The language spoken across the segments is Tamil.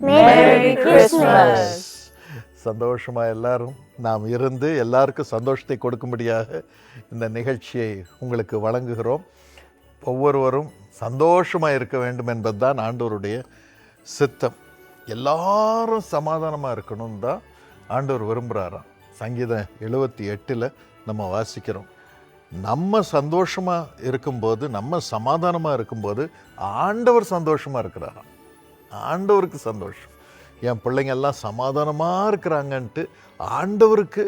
Merry Christmas. சந்தோஷமாக எல்லாரும் நாம் இருந்து எல்லாருக்கும் சந்தோஷத்தை கொடுக்கும்படியாக இந்த நிகழ்ச்சியை உங்களுக்கு வழங்குகிறோம். ஒவ்வொருவரும் சந்தோஷமாக இருக்க வேண்டும் என்பதுதான் ஆண்டவருடைய சித்தம். எல்லாரும் சமாதானமாக இருக்கணும் தான் ஆண்டவர் விரும்புகிறாராம். சங்கீதம் 78 நம்ம வாசிக்கிறோம். நம்ம சந்தோஷமாக இருக்கும்போது, நம்ம சமாதானமாக இருக்கும்போது ஆண்டவர் சந்தோஷமாக இருக்கிறாராம். ஆண்டவருக்கு சந்தோஷம். என் பிள்ளைங்கள்லாம் சமாதானமாக இருக்கிறாங்கன்ட்டு ஆண்டவருக்கு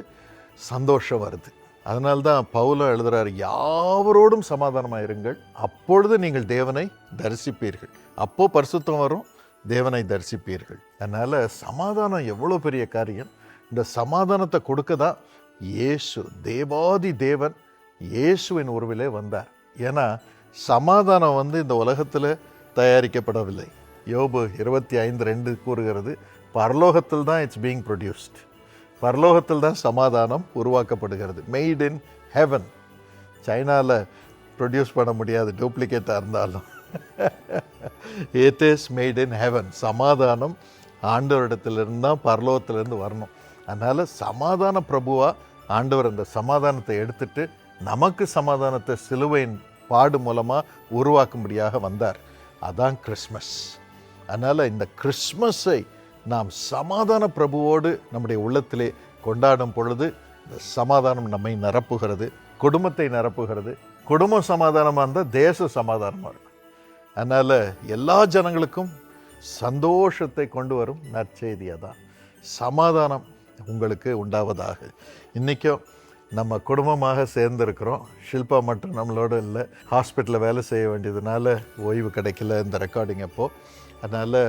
சந்தோஷம் வருது. அதனால்தான் பவுலும் எழுதுகிறார், யாவரோடும் சமாதானமாக இருங்கள், அப்பொழுது நீங்கள் தேவனை தரிசிப்பீர்கள். அப்போ பரிசுத்தம் வரும், தேவனை தரிசிப்பீர்கள். அதனால் சமாதானம் எவ்வளோ பெரிய காரியம். இந்த சமாதானத்தை கொடுக்க தான் இயேசு, தேவாதி தேவன் இயேசுவின் உருவிலே வந்தார். ஏன்னா சமாதானம் இந்த உலகத்தில் தயாரிக்கப்படவில்லை. யோபு 25:2 கூறுகிறது, பரலோகத்தில் தான் இட்ஸ் பீயிங் ப்ரொடியூஸ்ட். பரலோகத்தில் தான் சமாதானம் உருவாக்கப்படுகிறது. Made in heaven. சைனாவில் ப்ரொடியூஸ் பண்ண முடியாது, டூப்ளிகேட்டாக இருந்தாலும். It is made in heaven. சமாதானம் ஆண்டவரிடத்திலிருந்து தான், பரலோகத்திலிருந்து வரணும். அதனால் சமாதான பிரபுவாக ஆண்டவர் அந்த சமாதானத்தை எடுத்துட்டு நமக்கு சமாதானத்தை சிலுவையின் பாடு மூலமாக உருவாக்கும்படியாக வந்தார். அதான் கிறிஸ்மஸ். அதனால் இந்த கிறிஸ்மஸை நாம் சமாதான பிரபுவோடு நம்முடைய உள்ளத்திலே கொண்டாடும் பொழுது இந்த சமாதானம் நம்மை நிரப்புகிறது, குடும்பத்தை நிரப்புகிறது. குடும்பம் சமாதானமாக இருந்தால் தேச சமாதானமாக இருக்கும். அதனால் எல்லா ஜனங்களுக்கும் சந்தோஷத்தை கொண்டு வரும் நற்செய்தியாக தான் சமாதானம் உங்களுக்கு உண்டாவதாக. இன்றைக்கும் நம்ம குடும்பமாக சேர்ந்துருக்கிறோம். ஷில்பா மட்டும் நம்மளோட இல்லை, ஹாஸ்பிட்டலில் வேலை செய்ய வேண்டியதுனால ஓய்வு கிடைக்கல இந்த ரெக்கார்டிங் அப்போது. அதனால்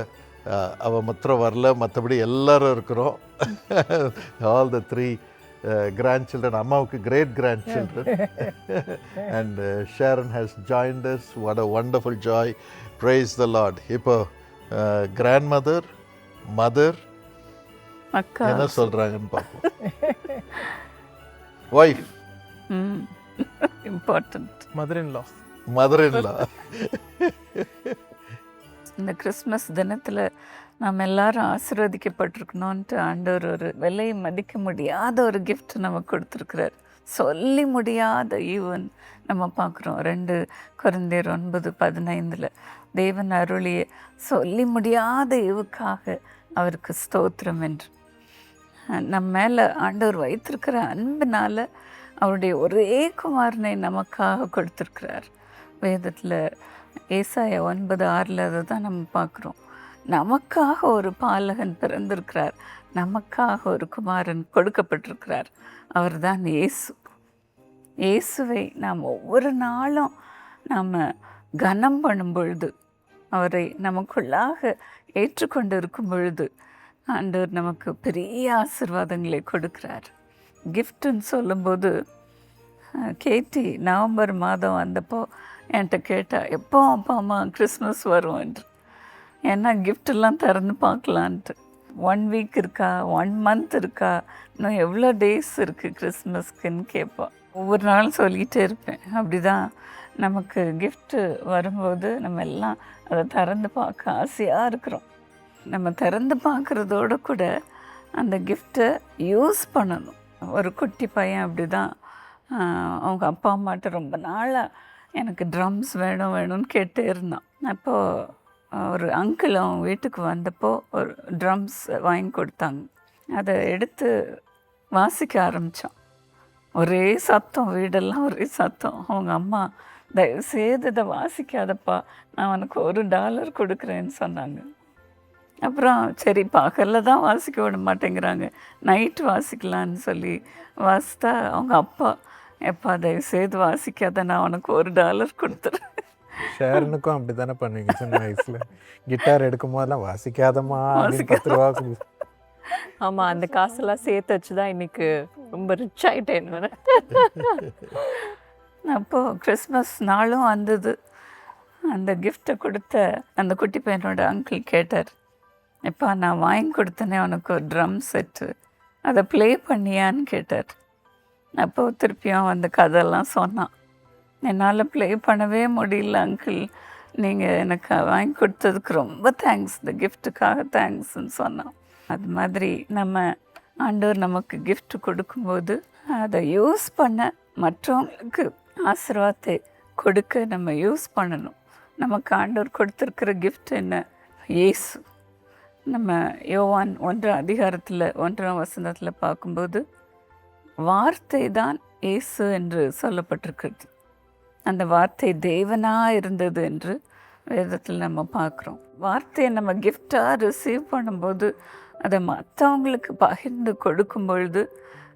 அவள் மாத்திரம் வரல, மற்றபடி எல்லோரும் இருக்கிறோம். ஆல் த 3 கிராண்ட் சில்ட்ரன், அம்மாவுக்கு great grand children. And Sharon has joined us. What a wonderful joy. Praise the Lord. இப்போ கிராண்ட் மதர், மதர் என்ன சொல்கிறாங்கன்னு பார்ப்போம். Wife, important, mother-in-law. இந்த கிறிஸ்மஸ் தினத்தில் நாம் எல்லாரும் ஆசீர்வதிக்கப்பட்டிருக்கணும்ன்ட்டு ஆண்டவர் ஒரு விலை மதிக்க முடியாத ஒரு கிஃப்ட் நமக்கு கொடுத்துருக்கிறார். சொல்லி முடியாத ஈவன் நம்ம பார்க்குறோம். 2 கொரிந்தியர் 9:15 தேவன் அருளிய சொல்லி முடியாத ஈவுக்காக அவருக்கு ஸ்தோத்திரம் என்று. நம்ம மேலே ஆண்டவர் வைத்திருக்கிற அன்பினால் அவருடைய ஒரே குமாரனை நமக்காக கொடுத்துருக்கிறார். வேதத்தில் ஏசாயா 9:6 அதை தான் நம்ம பார்க்குறோம். நமக்காக ஒரு பாலகன் பிறந்திருக்கிறார், நமக்காக ஒரு குமாரன் கொடுக்கப்பட்டிருக்கிறார். அவர் தான் இயேசு. இயேசுவை நாம் ஒவ்வொரு நாளும் நாம் கனம் பண்ணும் பொழுது, அவரை நமக்குள்ளாக ஏற்றுக்கொண்டு இருக்கும் பொழுது ஆண்டவர் நமக்கு பெரிய ஆசீர்வாதங்களை கொடுக்குறார். கிஃப்ட்டுன்னு சொல்லும்போது கேட்டி நவம்பர் மாதம் வந்தப்போ என்கிட்ட கேட்டா, எப்போ அப்பா அம்மா கிறிஸ்மஸ் வரும் என்று. ஏன்னா கிஃப்டெல்லாம் திறந்து பார்க்கலான்ட்டு. 1 வீக் இருக்கா, 1 மந்த் இருக்கா, இன்னும் எவ்வளோ டேஸ் இருக்குது கிறிஸ்மஸ்க்குன்னு கேட்போம். ஒவ்வொரு நாளும் சொல்லிகிட்டே இருப்பேன். அப்படி தான் நமக்கு கிஃப்ட்டு வரும்போது நம்ம எல்லாம் அதை திறந்து பார்க்க ஆசையாக இருக்கிறோம். நம்ம திறந்து பார்க்குறதோடு கூட அந்த கிஃப்ட்டை யூஸ் பண்ணணும். ஒரு குட்டி பையன் அப்படி தான் அவங்க அப்பா அம்மாட்ட ரொம்ப நாளாக எனக்கு ட்ரம்ஸ் வேணும்னு கேட்டே இருந்தான். அப்போது ஒரு அங்கிள் அவங்க வீட்டுக்கு வந்தப்போ ஒரு ட்ரம்ஸ் வாங்கி கொடுத்தாங்க. அதை எடுத்து வாசிக்க ஆரம்பித்தான். ஒரே சத்தம், வீடெல்லாம் ஒரே சத்தம். அவங்க அம்மா, தயவுசெய்து இதை வாசிக்காதப்பா, நான் உனக்கு $1 கொடுக்குறேன்னு சொன்னாங்க. அப்புறம் சரி, பகலில் தான் வாசிக்க விட மாட்டேங்கிறாங்க, நைட்டு வாசிக்கலான்னு சொல்லி வாசித்தா அவங்க அப்பா, எப்பா தயவுசெய்து வாசிக்காத, நான் உனக்கு $1 கொடுத்துறேன். ஷேரனுக்கும் அப்படி தானே பண்ணுவீங்க சின்ன வயசில்? கிட்டார் எடுக்கும் போதெல்லாம் வாசிக்காதம்மா, 10 ரூபா. ஆமாம், அந்த காசெல்லாம் சேர்த்து வச்சு தான் இன்னைக்கு ரொம்ப ரிச் ஆகிட்டேன். அப்போது கிறிஸ்மஸ் நாளும் வந்தது. அந்த கிஃப்டை கொடுத்த அந்த குட்டி பையனோட அங்கிள் கேட்டார், எப்பா நான் வாங்கி கொடுத்தனே உனக்கு ஒரு ட்ரம் செட்டு, அதை ப்ளே பண்ணியான்னு கேட்டார். அப்போது திருப்பியும் அந்த கதையெல்லாம் சொன்னான். என்னால் ப்ளே பண்ணவே முடியல அங்கிள், நீங்கள் எனக்கு வாங்கி கொடுத்ததுக்கு ரொம்ப தேங்க்ஸ், இந்த கிஃப்ட்டுக்காக தேங்க்ஸ்ன்னு சொன்னோம். அது மாதிரி நம்ம ஆண்டவர் நமக்கு gift கொடுக்கும்போது அதை யூஸ் பண்ண, மற்றவங்களுக்கு ஆசீர்வாதத்தை கொடுக்க நம்ம யூஸ் பண்ணணும். நமக்கு ஆண்டவர் கொடுத்துருக்கிற gift என்ன? இயேசு. நம்ம யோவான் 1:1 பார்க்கும்போது வார்த்தை தான் இயேசு என்று சொல்லப்பட்டிருக்கிறது. அந்த வார்த்தை தேவனாக இருந்தது என்று வேதத்தில் நம்ம பார்க்குறோம். வார்த்தையை நம்ம கிஃப்டாக ரிசீவ் பண்ணும்போது அதை மற்றவங்களுக்கு பகிர்ந்து கொடுக்கும் பொழுது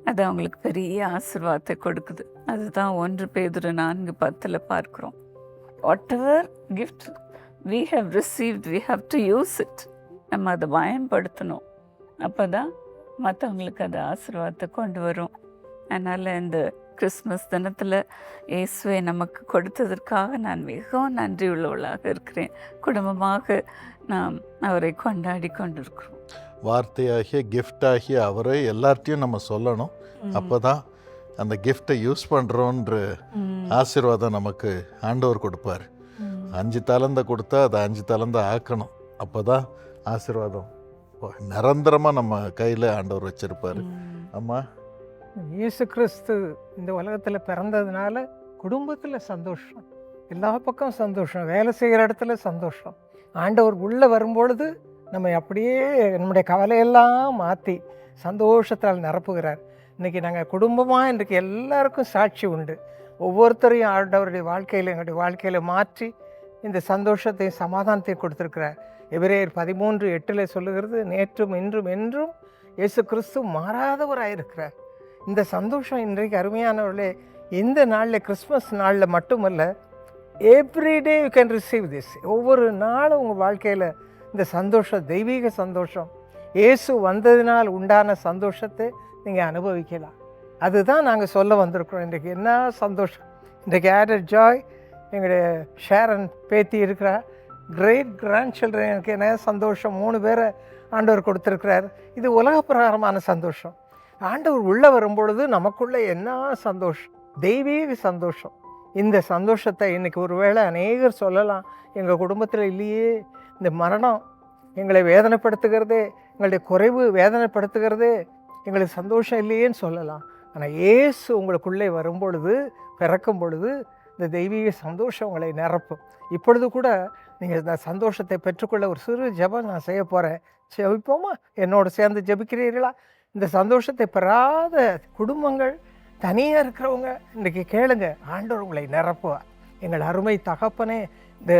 அது அவங்களுக்கு பெரிய ஆசீர்வாதத்தை கொடுக்குது. அதுதான் 1 பேதுரு 4:10 பார்க்குறோம். What ever gift we have received, we have to use it. நம்ம அதை பயன்படுத்தணும். அப்போ தான் மற்றவங்களுக்கு அது ஆசீர்வாதத்தை கொண்டு வரும். அதனால் இந்த கிறிஸ்மஸ் தினத்தில் இயேசுவை நமக்கு கொடுத்ததற்காக நான் மிகவும் நன்றி உள்ளவளாக இருக்கிறேன். குடும்பமாக நாம் அவரை கொண்டாடி கொண்டிருக்கிறோம். வார்த்தையாகிய கிஃப்டாகிய அவரை எல்லார்ட்டையும் நம்ம சொல்லணும். அப்போ தான் அந்த கிஃப்டை யூஸ் பண்ணுறோன்ற ஆசீர்வாதம் நமக்கு ஆண்டவர் கொடுப்பார். 5 தலந்தை கொடுத்தா அதை 5 தலந்தை ஆக்கணும். அப்போ தான் ஆசீர்வாதம் நிரந்தரமாக நம்ம கையில் ஆண்டவர் வச்சுருப்பார். அம்மா, இயேசு கிறிஸ்து இந்த உலகத்தில் பிறந்ததுனால குடும்பத்தில் சந்தோஷம், எல்லா பக்கம் சந்தோஷம், வேலை செய்கிற இடத்துல சந்தோஷம். ஆண்டவர் உள்ளே வரும்பொழுது நம்ம அப்படியே நம்முடைய கவலையெல்லாம் மாற்றி சந்தோஷத்தால் நிரப்புகிறார். இன்றைக்கி நாங்கள் குடும்பமாக இன்றைக்கு எல்லாருக்கும் சாட்சி உண்டு. ஒவ்வொருத்தரையும் ஆண்டவருடைய வாழ்க்கையில், எங்களுடைய வாழ்க்கையில் மாற்றி இந்த சந்தோஷத்தையும் சமாதானத்தையும் கொடுத்துருக்கிறார். எபிரேயர் 13:8 சொல்லுகிறது, நேற்றும் இன்றும் என்றும் இயேசு கிறிஸ்து மாறாதவராயிருக்கிறார். இந்த சந்தோஷம் இன்றைக்கு அருமையானவர்களே, இந்த நாளில் கிறிஸ்மஸ் நாளில் மட்டுமல்ல, everyday you can receive this. ஒவ்வொரு நாளும் உங்கள் வாழ்க்கையில் இந்த சந்தோஷம், தெய்வீக சந்தோஷம், இயேசு வந்ததினால் உண்டான சந்தோஷத்தை நீங்கள் அனுபவிக்கலாம். அதுதான் நாங்கள் சொல்ல வந்திருக்கிறோம். இன்றைக்கு என்ன சந்தோஷம்! இன்றைக்கு ஆடட் ஜாய், எங்களுடைய ஷேரன் பேத்தி இருக்கிறா, கிரேட் கிராண்ட் சில்ட்ரன். எனக்கு என்ன சந்தோஷம்! 3 பேரை ஆண்டவர் கொடுத்துருக்கிறார். இது உலக பிரகாரமான சந்தோஷம். ஆண்டவர் உள்ளே வரும்பொழுது நமக்குள்ளே என்ன சந்தோஷம், தெய்வீக சந்தோஷம். இந்த சந்தோஷத்தை இன்றைக்கி ஒருவேளை அநேகர் சொல்லலாம், எங்கள் குடும்பத்தில் இல்லையே, இந்த மரணம் எங்களை வேதனைப்படுத்துகிறதே, எங்களுடைய குறைவு வேதனைப்படுத்துகிறதே, எங்களுக்கு சந்தோஷம் இல்லையேன்னு சொல்லலாம். ஆனால் இயேசு உங்களுக்குள்ளே வரும்பொழுது, பிறக்கும் பொழுது இந்த தெய்வீக சந்தோஷம் உங்களை நிரப்பும். இப்பொழுது கூட நீங்கள் இந்த சந்தோஷத்தை பெற்றுக்கொள்ள ஒரு சிறு ஜெபம் நான் செய்ய போகிறேன். ஜெபிப்போமா? என்னோடு சேர்ந்து ஜெபிக்கிறீர்களா? இந்த சந்தோஷத்தை பெறாத குடும்பங்கள், தனியாக இருக்கிறவங்க இன்றைக்கி கேளுங்க, ஆண்டவர் உங்களை நிரப்புவார். எங்கள் அருமை தகப்பனே, இந்த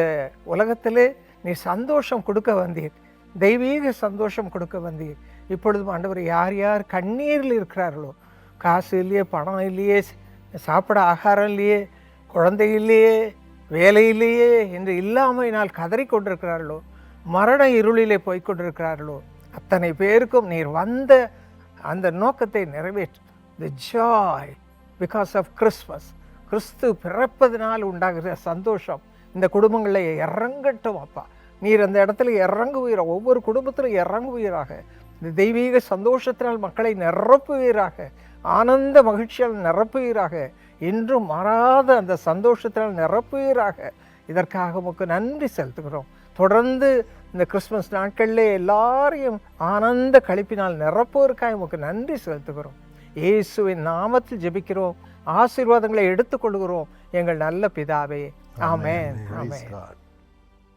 உலகத்திலே நீ சந்தோஷம் கொடுக்க வந்தீர், தெய்வீக சந்தோஷம் கொடுக்க வந்தீர். இப்பொழுதும் ஆண்டவர் யார் யார் கண்ணீரில் இருக்கிறார்களோ, காசு இல்லையே, பணம் இல்லையே, சாப்பிட ஆகாரம் இல்லையே, குழந்தை இல்லையே, வேலை இல்லையே என்று இல்லாமையினால் கதறி கொண்டிருக்கிறார்களோ, மரண இருளிலே போய்கொண்டிருக்கிறார்களோ, அத்தனை பேருக்கும் நீர் வந்த அந்த நோக்கத்தை நிறைவேற்று. தி ஜாய் பிகாஸ் ஆஃப் கிறிஸ்மஸ், கிறிஸ்து பிறப்பதினால் உண்டாகிற சந்தோஷம் இந்த குடும்பங்களில் இறங்கட்டும். அப்பா, நீர் அந்த இடத்துல இறங்குவீராக, ஒவ்வொரு குடும்பத்திலும் இறங்குவீராக. இந்த தெய்வீக சந்தோஷத்தினால் மக்களை நிரப்புவீராக, ஆனந்த மகிழ்ச்சியால் நிரப்புவீராக, இன்றும் மாறாத அந்த சந்தோஷத்தினால் நிரப்புவீராக. இதற்காக உமக்கு நன்றி செலுத்துகிறோம். தொடர்ந்து இந்த கிறிஸ்மஸ் நாட்களிலே எல்லாரையும் ஆனந்த களிப்பினால் நிரப்புவதற்காக உமக்கு நன்றி செலுத்துகிறோம். இயேசுவின் நாமத்தில் ஜெபிக்கிறோம், ஆசீர்வாதங்களை எடுத்துக்கொள்கிறோம் எங்கள் நல்ல பிதாவே. ஆமென். ஆமென்.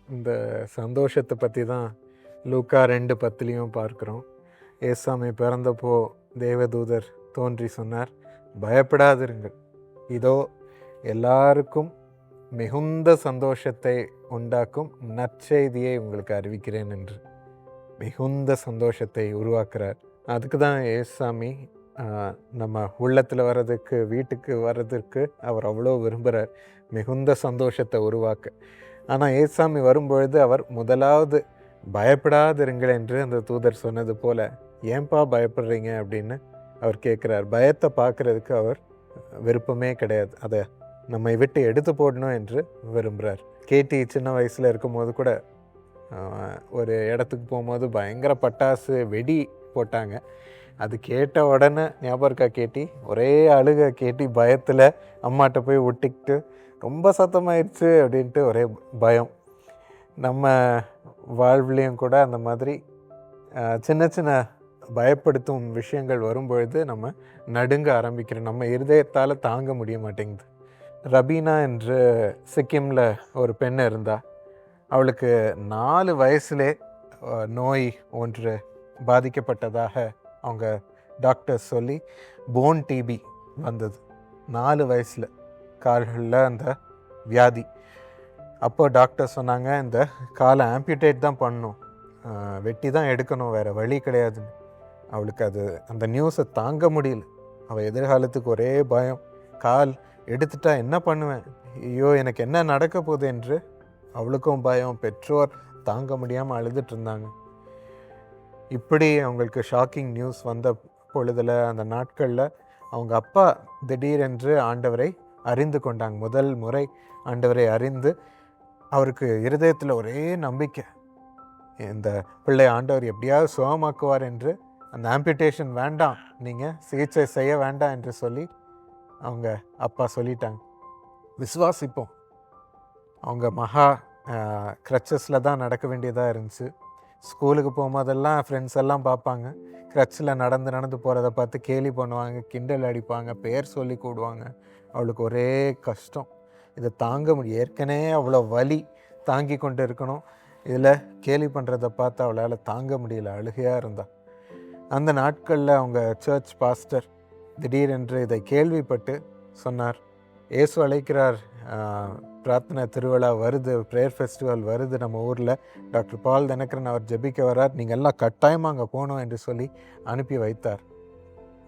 இந்த சந்தோஷத்தை பற்றி தான் லூக்கா 2:10 பார்க்குறோம். ஏசாமி பிறந்தப்போ தேவதூதர் தோன்றி சொன்னார், பயப்படாதிருங்கள், இதோ எல்லாருக்கும் மிகுந்த சந்தோஷத்தை உண்டாக்கும் நற்செய்தியை உங்களுக்கு அறிவிக்கிறேன் என்று மிகுந்த சந்தோஷத்தை உருவாக்குறார். அதுக்கு தான் ஏசாமி நம்ம உள்ளத்தில் வர்றதுக்கு, வீட்டுக்கு வர்றதுக்கு அவர் அவ்வளோ விரும்புகிறார், மிகுந்த சந்தோஷத்தை உருவாக்க. ஆனால் ஏசாமி வரும்பொழுது அவர் முதலாவது பயப்படாதிருங்கள் என்று அந்த தூதர் சொன்னது போல், ஏன்பா பயப்படுறீங்க அப்படின்னு அவர் கேட்குறார். பயத்தை பார்க்குறதுக்கு அவர் விருப்பமே கிடையாது, அதை நம்மை விட்டு எடுத்து போடணும் என்று விரும்புகிறார். கேட்டி சின்ன வயசில் இருக்கும்போது கூட ஒரு இடத்துக்கு போகும்போது பயங்கர பட்டாசு வெடி போட்டாங்க. அது கேட்ட உடனே ஞாபகம் இருக்கா கேட்டி? ஒரே அழுக கேட்டி, பயத்தில் அம்மாட்ட போய் ஒட்டிக்கிட்டு ரொம்ப சத்தமாயிடுச்சு அப்படின்ட்டு ஒரே பயம். நம்ம வாழ்வுலேயும் கூட அந்த மாதிரி சின்ன சின்ன பயப்படுத்தும் விஷயங்கள் வரும்பொழுது நம்ம நடுங்க ஆரம்பிக்கிறோம். நம்ம இருதயத்தால் தாங்க முடிய மாட்டேங்குது. ரபீனா என்று சிக்கிமில் ஒரு பெண் இருந்தா. அவளுக்கு 4 வயசுலே நோய் ஒன்று பாதிக்கப்பட்டதாக அவங்க டாக்டர் சொல்லி போன் டிபி வந்தது. 4 வயசில் கால்களில் அந்த வியாதி. அப்போ டாக்டர் சொன்னாங்க, இந்த காலை ஆம்பியூட்டேட் தான் பண்ணணும், வெட்டி தான் எடுக்கணும், வேறு வழி கிடையாதுன்னு. அவளுக்கு அந்த நியூஸை தாங்க முடியல. அவள் எதிர்காலத்துக்கு ஒரே பயம், கால் எடுத்துட்டா என்ன பண்ணுவேன், ஐயோ எனக்கு என்ன நடக்க போகுது என்று அவளுக்கும் பயம். பெற்றோர் தாங்க முடியாமல் அழுதுட்டு இருந்தாங்க. இப்படி அவங்களுக்கு ஷாக்கிங் நியூஸ் வந்த பொழுதில், அந்த நாட்களில் அவங்க அப்பா திடீரென்று ஆண்டவரை அறிந்து கொண்டாங்க. முதல் முறை ஆண்டவரை அறிந்து அவருக்கு இருதயத்தில் ஒரே நம்பிக்கை, இந்த பிள்ளை ஆண்டவர் எப்படியாவது சுகமாக்குவார் என்று. அந்த ஆம்பியூட்டேஷன் வேண்டாம், நீங்கள் சிகிச்சை செய்ய வேண்டாம் என்று சொல்லி அவங்க அப்பா சொல்லிட்டாங்க. விசுவாசிப்போம். அவங்க மகா க்ரச்சஸில் தான் நடக்க வேண்டியதாக இருந்துச்சு. ஸ்கூலுக்கு போகும்போதெல்லாம் ஃப்ரெண்ட்ஸ் எல்லாம் பார்ப்பாங்க, க்ரச்சில் நடந்து போகிறத பார்த்து கேலி பண்ணுவாங்க, கிண்டல் அடிப்பாங்க, பேர் சொல்லி கூடுவாங்க. அவளுக்கு ஒரே கஷ்டம், இதை தாங்க முடியும். ஏற்கனவே அவ்வளோ வலி தாங்கி கொண்டு இருக்கணும், இதில் கேலி பண்ணுறதை பார்த்து அவளால் தாங்க முடியல, அழுகையாக இருந்தாள். அந்த நாட்களில் அவங்க சர்ச் பாஸ்டர் திடீரென்று இதை கேள்விப்பட்டு சொன்னார், இயேசு அழைக்கிறார், பிரார்த்தனை திருவிழா வருது, ப்ரேயர் ஃபெஸ்டிவல் வருது நம்ம ஊரில், டாக்டர் பால் தினகரன் அவர் ஜெபிக்க வரார், நீங்கள் எல்லாம் கட்டாயமாக அங்கே போகணும் என்று சொல்லி அனுப்பி வைத்தார்.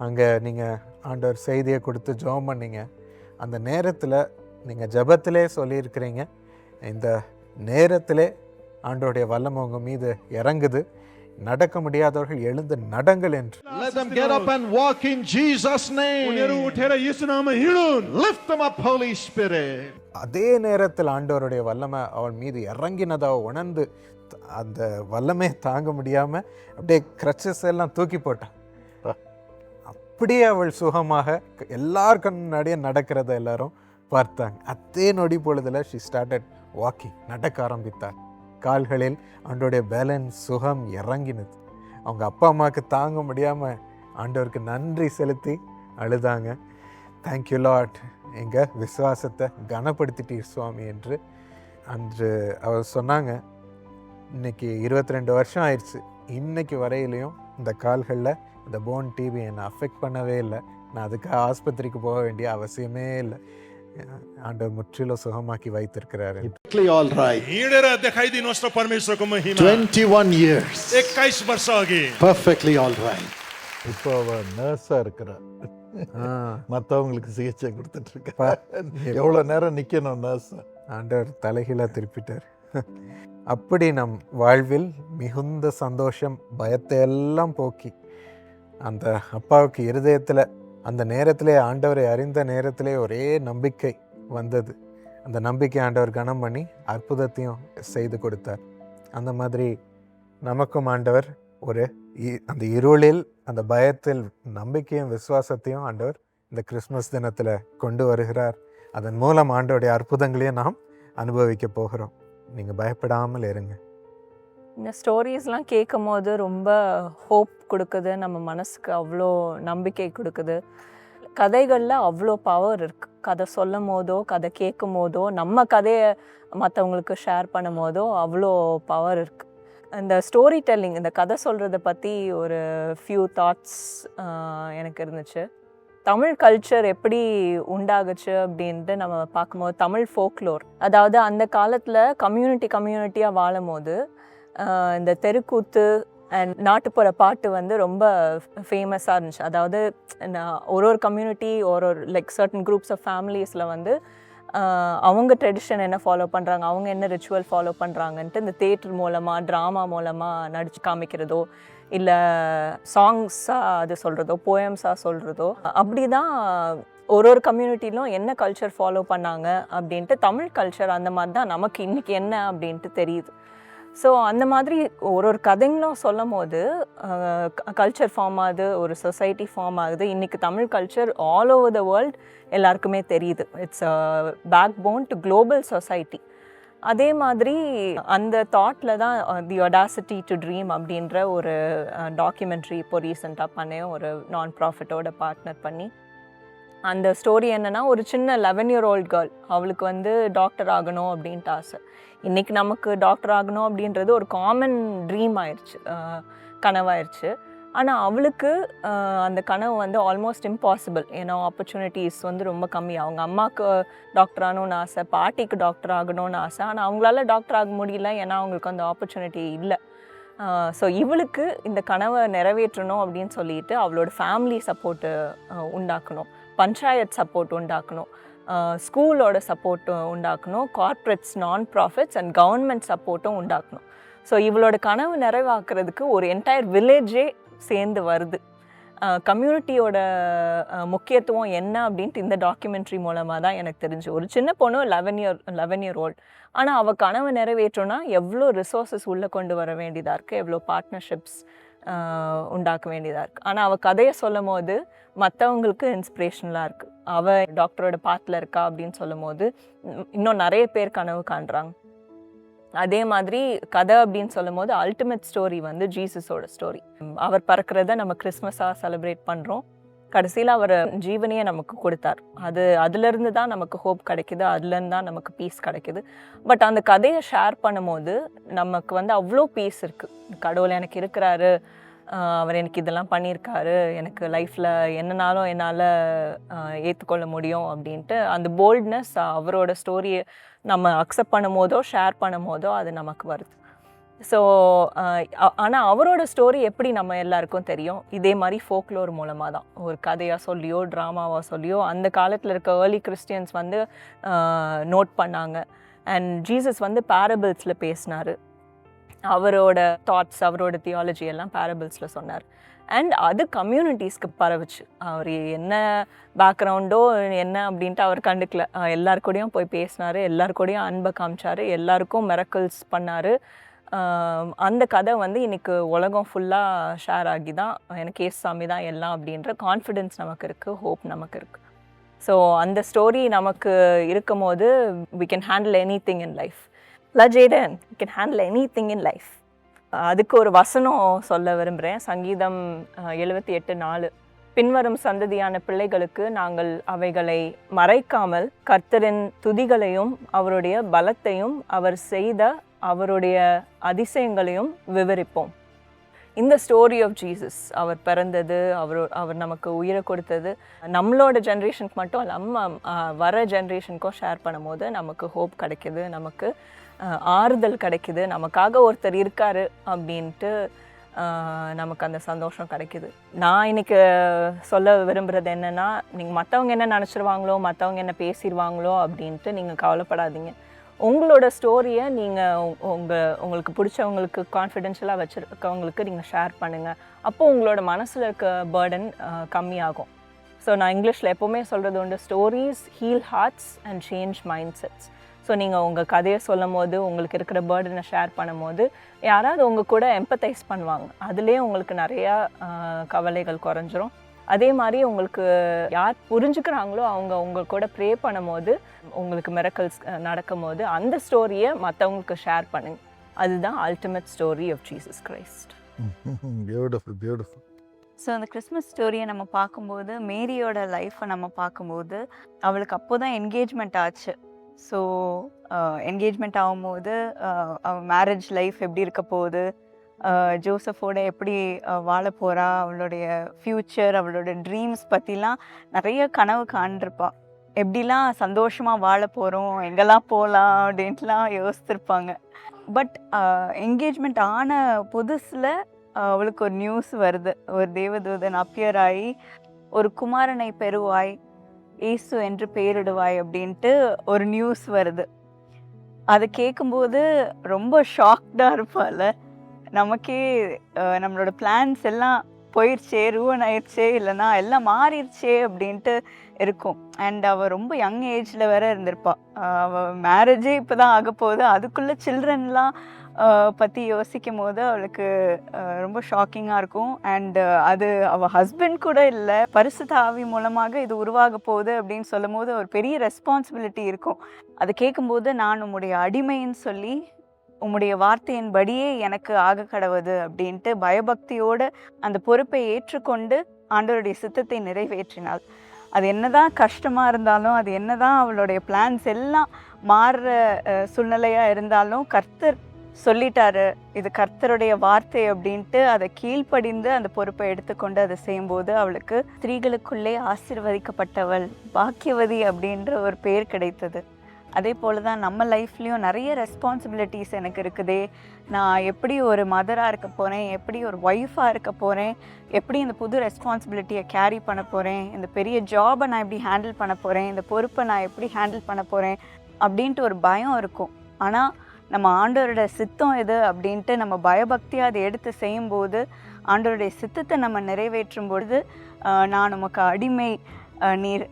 அங்கே நீங்கள் ஆண்டவர் செய்தியை கொடுத்து ஜெபம் பண்ணிங்க. அந்த நேரத்தில் நீங்கள் ஜெபத்திலே சொல்லியிருக்கிறீங்க, இந்த நேரத்திலே ஆண்டவருடைய வல்லமை உங்கள் மீது இறங்குது, நடக்க முடியாதவர்கள் எழுந்து நடங்கள் என்று. Let them get up and walk in Jesus name. Lift them up, Holy Spirit. அதே நேரத்தில் ஆண்டவருடைய வல்லமை அவள் மீது இறங்கினதாக உணர்ந்து அந்த வல்லமை தாங்க முடியாமல் அப்படியே க்ரச்சஸ் எல்லாம் தூக்கி போட்டான். அப்படியே அவள் சுகமாக எல்லார் முன்னாடியே நடக்கிறத எல்லாரும் பார்த்தாங்க. அதே நொடி பொழுதுல she started walking, நடக்க ஆரம்பித்தார். கால்களில் ஆண்டோடைய பேலன்ஸ் சுகம் இறங்கினது. அவங்க அப்பா அம்மாவுக்கு தாங்க முடியாமல் ஆண்டவருக்கு நன்றி செலுத்தி அழுதாங்க. தேங்க்யூ லார்ட், எங்கள் விசுவாசத்தை கனப்படுத்திட்டீர் சுவாமி என்று. அன்று அவர் சொன்னாங்க, இன்னைக்கு 22 வருஷம் ஆயிடுச்சு, இன்னைக்கு வரையிலையும் இந்த கால்களில் இந்த போன் டிபி என்னை அஃபெக்ட் பண்ணவே இல்லை, நான் அதுக்காக ஆஸ்பத்திரிக்கு போக வேண்டிய அவசியமே இல்லை, ஆண்டவர் முற்றிலும் சுகமாக்கி வைத்திருக்கிறாரு. All right. 21 years. 21 वर्ष अघि Perfectly all right. இப்போ அவ நர்ஸா இருக்கிறா, மற்றவங்களுக்கு சிகிச்சை கொடுத்துட்டு இருக்கா. எவ்வளோ நேரம் நிற்கணும் நர்ஸ். ஆண்டவர் தலைகீழாக திருப்பிட்டார். அப்படி நம் வாழ்வில் மிகுந்த சந்தோஷம், பயத்தை எல்லாம் போக்கி அந்த அப்பாவுக்கு இருதயத்தில் அந்த நேரத்திலே, ஆண்டவரை அறிந்த நேரத்திலே ஒரே நம்பிக்கை வந்தது. அந்த நம்பிக்கை ஆண்டவர் கனம் பண்ணி அற்புதத்தையும் செய்து கொடுத்தார். அந்த மாதிரி நமக்கும் ஆண்டவர் அந்த இருளில், அந்த பயத்தில் நம்பிக்கையும் விசுவாசத்தையும் ஆண்டவர் இந்த கிறிஸ்மஸ் தினத்தில் கொண்டு வருகிறார். அதன் மூலம் ஆண்டவருடைய அற்புதங்களையும் நாம் அனுபவிக்க போகிறோம். நீங்கள் பயப்படாமல் இருங்க. இந்த ஸ்டோரிஸ்லாம் கேட்கும் போது ரொம்ப ஹோப் கொடுக்குது, நம்ம மனசுக்கு அவ்வளோ நம்பிக்கை கொடுக்குது. கதைகளில் அவ்வளோ பவர் இருக்குது. கதை சொல்லும் போதோ, கதை கேட்கும் போதோ, நம்ம கதையை மற்றவங்களுக்கு ஷேர் பண்ணும் போதோ அவ்வளோ பவர் இருக்குது. இந்த ஸ்டோரி டெல்லிங், இந்த கதை சொல்கிறத பற்றி ஒரு ஃபியூ தாட்ஸ் எனக்கு இருந்துச்சு. தமிழ் கல்ச்சர் எப்படி உண்டாகுச்சு அப்படின்ட்டு நம்ம பார்க்கும்போது, தமிழ் ஃபோக்லோர், அதாவது அந்த காலத்தில் கம்யூனிட்டியாக வாழும் போது இந்த தெருக்கூத்து அண்ட் நாட்டுப்புற பாட்டு வந்து ரொம்ப ஃபேமஸாக இருந்துச்சு. அதாவது ஒரு கம்யூனிட்டி, ஒரு லைக் சர்டன் குரூப்ஸ் ஆஃப் ஃபேமிலிஸில் வந்து அவங்க ட்ரெடிஷன் என்ன ஃபாலோ பண்ணுறாங்க, அவங்க என்ன ரிச்சுவல் ஃபாலோ பண்ணுறாங்கன்ட்டு இந்த தேட்டர் மூலமாக, ட்ராமா மூலமாக நடிச்சு காமிக்கிறதோ, இல்லை சாங்ஸாக அது சொல்கிறதோ, போயம்ஸாக சொல்கிறதோ, அப்படி தான் ஒரு கம்யூனிட்டிலும் என்ன கல்ச்சர் ஃபாலோ பண்ணாங்க அப்படின்ட்டு தமிழ் கல்ச்சர் அந்த மாதிரி தான் நமக்கு இன்றைக்கி என்ன அப்படின்ட்டு தெரியுது. ஸோ அந்த மாதிரி ஒரு கதைங்களும் சொல்லும் போது கல்ச்சர் ஃபார்ம் ஆகுது, ஒரு சொசைட்டி ஃபார்ம் ஆகுது. இன்றைக்கி Tamil culture all over the world எல்லாருக்குமே தெரியுது. It's backbone to global society. அதே மாதிரி அந்த தாட்டில் தான் தி ஒடாசிட்டி டு ட்ரீம் அப்படின்ற ஒரு டாக்குமெண்ட்ரி இப்போ ரீசெண்டாக பண்ணேன், ஒரு நான் ப்ராஃபிட்டோட பார்ட்னர் பண்ணி. அந்த ஸ்டோரி என்னென்னா, ஒரு சின்ன 11-year-old கேர்ள், அவளுக்கு வந்து டாக்டர் ஆகணும் அப்படின்ட்டு ஆசை. இன்றைக்கி நமக்கு டாக்டர் ஆகணும் அப்படின்றது ஒரு காமன் ட்ரீம் ஆயிடுச்சு, கனவாயிருச்சு. ஆனால் அவளுக்கு அந்த கனவு வந்து ஆல்மோஸ்ட் இம்பாசிபிள். ஏன்னா ஆப்பர்ச்சுனிட்டிஸ் வந்து ரொம்ப கம்மி. அவங்க அம்மாவுக்கு டாக்டர் ஆகணும்னு ஆசை, பாட்டிக்கு டாக்டர் ஆகணும்னு ஆசை. ஆனால் அவங்களால டாக்டர் ஆக முடியல, ஏன்னா அவங்களுக்கு அந்த ஆப்பர்ச்சுனிட்டி இல்லை. ஸோ இவளுக்கு இந்த கனவை நிறைவேற்றணும் அப்படின்னு சொல்லிட்டு அவளோட ஃபேமிலி சப்போர்ட்டு உண்டாக்கணும், பஞ்சாயத்து சப்போர்ட் உண்டாக்கணும், ஸ்கூலோட சப்போர்ட் உண்டாக்கணும், கார்ப்பரேட்ஸ், நான் ப்ராஃபிட்ஸ் அண்ட் கவர்மெண்ட் சப்போர்ட்டும் உண்டாக்கணும். ஸோ இவளோட கனவு நிறைவாக்குறதுக்கு ஒரு என்டையர் வில்லேஜே சேர்ந்து வருது. கம்யூனிட்டியோட முக்கியத்துவம் என்ன அப்படின்ட்டு இந்த டாக்குமெண்ட்ரி மூலமாக தான் எனக்கு தெரிஞ்சு. ஒரு சின்ன பொண்ணு 11-year-old, ஆனால் அவள் கனவு நிறைவேற்றோன்னா எவ்வளோ ரிசோர்ஸஸ் உள்ளே கொண்டு வர வேண்டியதாக இருக்குது, எவ்வளோ பார்ட்னர்ஷிப்ஸ் உண்டாக்க வேண்டியதாக இருக்குது. ஆனால் அவள் கதையை சொல்லும் போது மற்றவங்களுக்கு இன்ஸ்பிரேஷனலாக இருக்குது. அவள் டாக்டரோட பாத்தில் இருக்கா அப்படின்னு சொல்லும் போது இன்னும் நிறைய பேர் கனவு காண்றாங்க. அதே மாதிரி கதை அப்படின்னு சொல்லும் போது அல்டிமேட் ஸ்டோரி வந்து ஜீசஸோட ஸ்டோரி. அவர் பறக்கிறத நம்ம கிறிஸ்மஸாக செலிப்ரேட் பண்ணுறோம். கடைசியில் அவர் ஜீவனையே நமக்கு கொடுத்தார். அதுலேருந்து தான் நமக்கு ஹோப் கிடைக்கிது, அதுலேருந்து தான் நமக்கு பீஸ் கிடைக்கிது. பட் அந்த கதையை ஷேர் பண்ணும்போது நமக்கு வந்து அவ்வளோ பீஸ் இருக்குது. கடவுள் எனக்கு இருக்கிறாரு, அவர் எனக்கு இதெல்லாம் பண்ணியிருக்காரு, எனக்கு லைஃப்பில் என்னன்னாலும் என்னால் ஏற்றுக்கொள்ள முடியும் அப்படின்ட்டு அந்த போல்ட்னஸ் அவரோட ஸ்டோரியை நம்ம அக்செப்ட் பண்ணும் போதோ ஷேர் பண்ணும் போதோ அது நமக்கு வருது. ஸோ ஆனால் அவரோட ஸ்டோரி எப்படி நம்ம எல்லாருக்கும் தெரியும், இதே மாதிரி ஃபோக்லோர் மூலமாக தான். ஒரு கதையாக சொல்லியோ ட்ராமாவாக சொல்லியோ அந்த காலத்தில் இருக்க ஏர்லி கிறிஸ்டியன்ஸ் வந்து நோட் பண்ணாங்க. அண்ட் ஜீசஸ் வந்து பேரபிள்ஸில் பேசினார். அவரோட தாட்ஸ், அவரோட தியாலஜி எல்லாம் பேரபிள்ஸில் சொன்னார். அண்ட் அது கம்யூனிட்டிஸ்க்கு பரவுச்சு. அவர் என்ன பேக்ரவுண்டோ என்ன அப்படின்ட்டு அவர் கண்டுக்கல. எல்லாருக்கூடையும் போய் பேசினார், எல்லாருக்கூடையும் அன்பை காமிச்சார், எல்லாருக்கும் மிரக்கிள்ஸ் பண்ணார். அந்த கதை வந்து இன்றைக்கி உலகம் ஃபுல்லாக ஷேர் ஆகி தான் எனக்கு ஏசாமி தான் எல்லாம் அப்படின்ற கான்ஃபிடென்ஸ் நமக்கு இருக்குது, ஹோப் நமக்கு இருக்குது. ஸோ அந்த ஸ்டோரி நமக்கு இருக்கும் போது we can handle anything in life. Jaden, you can handle anything in life. அதுக்கு ஒரு வசனம் சொல்ல விரும்புகிறேன். சங்கீதம் 78:4. பின்வரும் சந்ததியான பிள்ளைகளுக்கு நாங்கள் அவைகளை மறைக்காமல் கர்த்தரின் துதிகளையும் அவருடைய பலத்தையும் அவர் செய்த அவருடைய அதிசயங்களையும் விவரிப்போம். இந்த ஸ்டோரி ஆஃப் ஜீசஸ், அவர் பிறந்தது, அவர் நமக்கு உயிரை கொடுத்தது, நம்மளோட ஜென்ரேஷனுக்கு மட்டும் இல்லாமல் வர ஜென்ரேஷனுக்கும் ஷேர் பண்ணும் போது நமக்கு ஹோப் கிடைக்கிது, நமக்கு ஆறுதல் கிடைக்கிது, நமக்காக ஒருத்தர் இருக்கார் அப்படின்ட்டு நமக்கு அந்த சந்தோஷம் கிடைக்கிது. நான் இன்றைக்கி சொல்ல விரும்புகிறது என்னென்னா, நீங்கள் மற்றவங்க என்ன நினச்சிருவாங்களோ, மற்றவங்க என்ன பேசிடுவாங்களோ அப்படின்ட்டு நீங்கள் கவலைப்படாதீங்க. உங்களோட ஸ்டோரியை நீங்கள் உங்களுக்கு பிடிச்சவங்களுக்கு கான்ஃபிடென்ஷியலாக வச்சுருக்கவங்களுக்கு நீங்கள் ஷேர் பண்ணுங்கள். அப்போது உங்களோட மனசில் இருக்க பேர்டன் கம்மியாகும். ஸோ நான் இங்கிலீஷில் எப்போவுமே சொல்கிறது உண்டு, stories heal hearts and change mindsets. So நீங்கள் உங்கள் கதையை சொல்லும் போது, உங்களுக்கு இருக்கிற பேர்டனை ஷேர் பண்ணும் போது யாராவது உங்கள் கூட எம்பத்தைஸ் பண்ணுவாங்க. அதுலேயே உங்களுக்கு நிறையா கவலைகள் குறைஞ்சிரும். அதே மாதிரி உங்களுக்கு யார் புரிஞ்சுக்கிறாங்களோ அவங்க உங்கள் கூட ப்ரே பண்ணும் போது, உங்களுக்கு மிரக்கல்ஸ் நடக்கும் போது அந்த ஸ்டோரியை மற்றவங்களுக்கு ஷேர் பண்ணுங்க. அதுதான் ultimate story of Jesus Christ. Beautiful, beautiful. So அந்த கிறிஸ்மஸ் ஸ்டோரியை நம்ம பார்க்கும்போது, மேரியோட லைஃப்பை நம்ம பார்க்கும்போது, அவளுக்கு அப்போ தான் என்கேஜ்மெண்ட் ஆச்சு. ஸோ என்கேஜ்மெண்ட் ஆகும்போது அவள் மேரேஜ் லைஃப் எப்படி இருக்க போகுது, ஜோசஃபோட எப்படி வாழ போகிறா, அவளுடைய ஃப்யூச்சர், அவளோட ட்ரீம்ஸ் பற்றிலாம் நிறைய கனவு காண்டிருப்பாள். எப்படிலாம் சந்தோஷமாக வாழ போகிறோம், எங்கெல்லாம் போகலாம் அப்படின்ட்டுலாம் யோசித்திருப்பாங்க. பட் என்கேஜ்மெண்ட் ஆன புதுசில் அவளுக்கு ஒரு நியூஸ் வருது. ஒரு தேவதூதன் அப்பியர் ஆகி, ஒரு குமாரனை பெறுவாய், இயேசு என்று பெயரிடுவாய் அப்படின்ட்டு ஒரு நியூஸ் வருது. அதை கேட்கும்போது ரொம்ப ஷாக்டாக இருப்பாள். நமக்கே நம்மளோட பிளான்ஸ் எல்லாம் போயிடுச்சே, ரூவன் ஆயிடுச்சே, இல்லைனா எல்லாம் மாறிடுச்சே அப்படின்ட்டு இருக்கும். அண்ட் அவள் ரொம்ப யங் ஏஜில் வேற இருந்திருப்பாள். அவள் மேரேஜே இப்போ தான் ஆக போகுது, அதுக்குள்ளே சில்ட்ரன்லாம் பற்றி யோசிக்கும் போது அவளுக்கு ரொம்ப ஷாக்கிங்காக இருக்கும். அண்டு அது அவள் ஹஸ்பண்ட் கூட இல்லை, பரிசுத்த ஆவி மூலமாக இது உருவாக போகுது அப்படின்னு சொல்லும் போது ஒரு பெரிய ரெஸ்பான்சிபிலிட்டி இருக்கும். அதை கேட்கும்போது நான் உம்முடைய அடிமைன்னு சொல்லி உம்முடைய வார்த்தையின்படியே எனக்கு ஆக கடவுது அப்படின்ட்டு பயபக்தியோடு அந்த பொறுப்பை ஏற்றுக்கொண்டு ஆண்டவருடைய சித்தத்தை நிறைவேற்றினாள். அது என்னதான் கஷ்டமாக இருந்தாலும், அது என்னதான் அவளுடைய பிளான்ஸ் எல்லாம் மாறுற சூழ்நிலையாக இருந்தாலும், கர்த்தர் சொல்லிட்டாரு இது கர்த்தருடைய வார்த்தை அப்படின்ட்டு அதை கீழ்ப்படிந்து அந்த பொறுப்பை எடுத்துக்கொண்டு அதை செய்யும்போது அவளுக்கு ஸ்திரீகளுக்குள்ளே ஆசீர்வதிக்கப்பட்டவள், பாக்கியவதி அப்படின்ற ஒரு பேர் கிடைத்தது. அதே போல் தான் நம்ம லைஃப்லேயும் நிறைய ரெஸ்பான்சிபிலிட்டிஸ் எனக்கு இருக்குதே. நான் எப்படி ஒரு மதராக இருக்க போகிறேன், எப்படி ஒரு ஒய்ஃபாக இருக்க போகிறேன், எப்படி இந்த புது ரெஸ்பான்சிபிலிட்டியை கேரி பண்ண போகிறேன், இந்த பெரிய ஜாபை நான் எப்படி ஹேண்டில் பண்ண போகிறேன், இந்த பொறுப்பை நான் எப்படி ஹேண்டில் பண்ண போகிறேன் அப்படின்ட்டு ஒரு பயம் இருக்கும். ஆனால் நம்ம ஆண்டவரோட சித்தம் எது அப்படின்ட்டு நம்ம பயபக்தியாக அதை எடுத்து செய்யும்போது, ஆண்டவருடைய சித்தத்தை நம்ம நிறைவேற்றும் பொழுது, நான் உமக்கு அடிமை, நீர்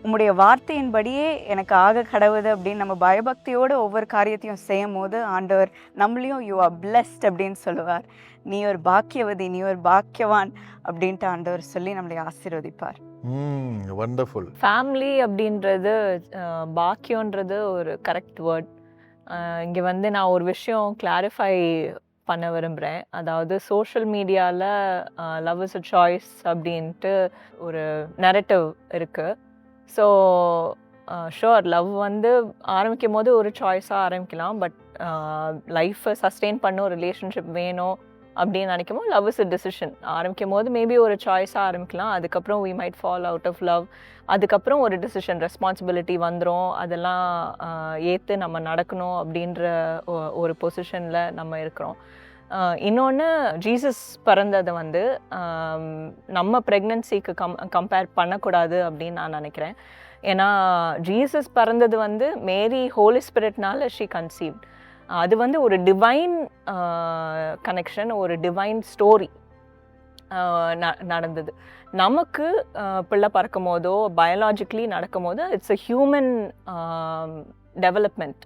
உம்முடைய வார்த்தையின்படியே எனக்கு ஆக கடவுது அப்படின்னு நம்ம பயபக்தியோடு ஒவ்வொரு காரியத்தையும் செய்யும் போது ஆண்டவர் நம்மளையும் யூ ஆர் பிளெஸ்ட் அப்படின்னு சொல்லுவார். நீ ஒரு பாக்கியவதி, நீ ஒரு பாக்கியவான் அப்படின்ட்டு ஆண்டவர் சொல்லி நம்மளை ஆசீர்வதிப்பார். வண்டர்ஃபுல். ஃபேமிலி அப்படின்றது பாக்கியன்றது ஒரு கரெக்ட் வேர்ட். இங்கே வந்து நான் ஒரு விஷயம் கிளாரிஃபை பண்ண விரும்புகிறேன். அதாவது சோஷியல் மீடியாவில் லவ் இஸ் அ சாய்ஸ் அப்படின்ட்டு ஒரு நெரட்டிவ் இருக்குது. ஸோ ஷுவர் லவ் வந்து ஆரம்பிக்கும் போது ஒரு சாய்ஸாக ஆரம்பிக்கலாம். பட் லைஃப்பை சஸ்டெயின் பண்ண ஒரு ரிலேஷன்ஷிப் வேணும் அப்படின்னு நினைக்கும் போது லவ் இஸ் அ டிசிஷன். ஆரம்பிக்கும் போது மேபி ஒரு சாய்ஸாக ஆரம்பிக்கலாம், அதுக்கப்புறம் we might fall out of love, அதுக்கப்புறம் ஒரு டிசிஷன் ரெஸ்பான்சிபிலிட்டி வந்துடும், அதெல்லாம் ஏற்று நம்ம நடக்கணும் அப்படின்ற ஒரு பொசிஷனில் நம்ம இருக்கிறோம். இன்னொன்று, ஜீசஸ் பிறந்ததை வந்து நம்ம ப்ரெக்னன்சிக்கு கம்பேர் பண்ணக்கூடாது அப்படின்னு நான் நினைக்கிறேன். ஏன்னா ஜீசஸ் பிறந்தது வந்து மேரி ஹோலி ஸ்பிரிட்னால ஷீ கன்சீவ்ட். அது வந்து ஒரு டிவைன் கனெக்ஷன், ஒரு டிவைன் ஸ்டோரி நடந்தது. நமக்கு பிள்ளை பறக்கும் போதோ பயாலாஜிக்கலி நடக்கும் போது it's a human development.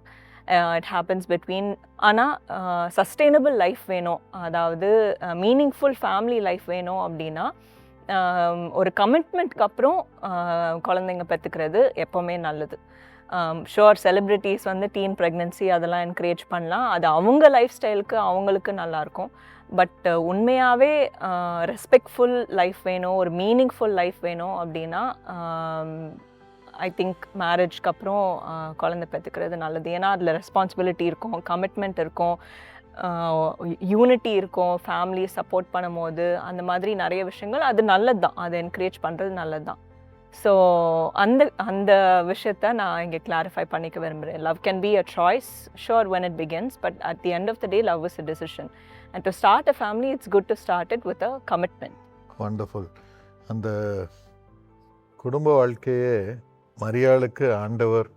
It happens between. ஆனால் சஸ்டெயினபிள் லைஃப் வேணும், அதாவது மீனிங்ஃபுல் ஃபேமிலி லைஃப் வேணும் அப்படின்னா ஒரு கமிட்மெண்ட்க்கு அப்புறம் குழந்தைங்க பெற்றுக்கிறது எப்போவுமே நல்லது. ஷுவர் செலிப்ரிட்டிஸ் வந்து டீன் ப்ரெக்னென்சி அதெல்லாம் என்கரேஜ் பண்ணலாம், அது அவங்க லைஃப் ஸ்டைலுக்கு அவங்களுக்கு நல்லாயிருக்கும். பட் உண்மையாகவே ரெஸ்பெக்ட்ஃபுல் லைஃப் வேணும், ஒரு மீனிங்ஃபுல் லைஃப் வேணும் அப்படின்னா ஐ திங்க் மேரேஜ்க்கு அப்புறம் குழந்தை பெற்றுக்கிறது நல்லது. ஏன்னா அதில் ரெஸ்பான்சிபிலிட்டி இருக்கும், கமிட்மெண்ட் இருக்கும், யூனிட்டி இருக்கும், ஃபேமிலியை சப்போர்ட் பண்ணும் போது அந்த மாதிரி நிறைய விஷயங்கள் அது நல்லது தான், அதை என்கரேஜ் பண்ணுறது நல்லது தான். ஸோ அந்த விஷயத்த நான் இங்கே கிளாரிஃபை பண்ணிக்க விரும்புகிறேன். Love can be a choice, sure when it begins, but at the end of the day love is a decision, and to start a family it's good to start it with a commitment. Wonderful. அந்த குடும்ப வாழ்க்கையே மரியாளுக்கு ஆண்டவர்